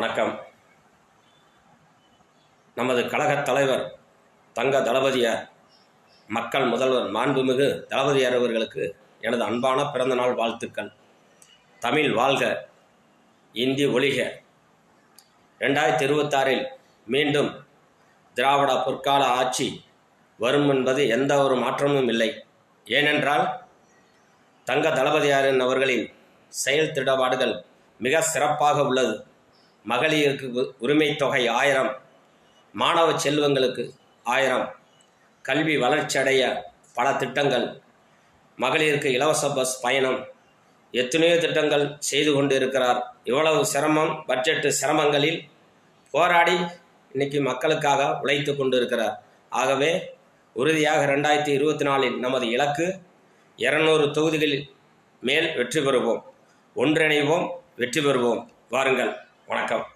வணக்கம். நமது கழகத் தலைவர் தங்க தளபதியார், மக்கள் முதல்வர் மாண்புமிகு தளபதியார் அவர்களுக்கு எனது அன்பான பிறந்தநாள் வாழ்த்துக்கள். தமிழ் வாழ்க, இந்தி ஒழிக. 2026 மீண்டும் திராவிட பொற்கால ஆட்சி வரும் என்பது எந்த ஒரு மாற்றமும் இல்லை. ஏனென்றால் தங்க தளபதியாரின் அவர்களின் செயல் திட்டப்பாடுகள் மிக சிறப்பாக உள்ளது. மகளிருக்கு உரிமை தொகை 1000, மாணவ செல்வங்களுக்கு 1000, கல்வி வளர்ச்சியடைய பல திட்டங்கள், மகளிருக்கு இலவச பஸ் பயணம், எத்தனையோ திட்டங்கள் செய்து கொண்டு இருக்கிறார். இவ்வளவு சிரமம், பட்ஜெட்டு சிரமங்களில் போராடி இன்னைக்கு மக்களுக்காக உழைத்து கொண்டு இருக்கிறார். ஆகவே உறுதியாக 2024 நமது இலக்கு 200 தொகுதிகளில் மேல் வெற்றி பெறுவோம். ஒன்றிணைவோம், வெற்றி பெறுவோம். வாருங்கள். வணக்கம்.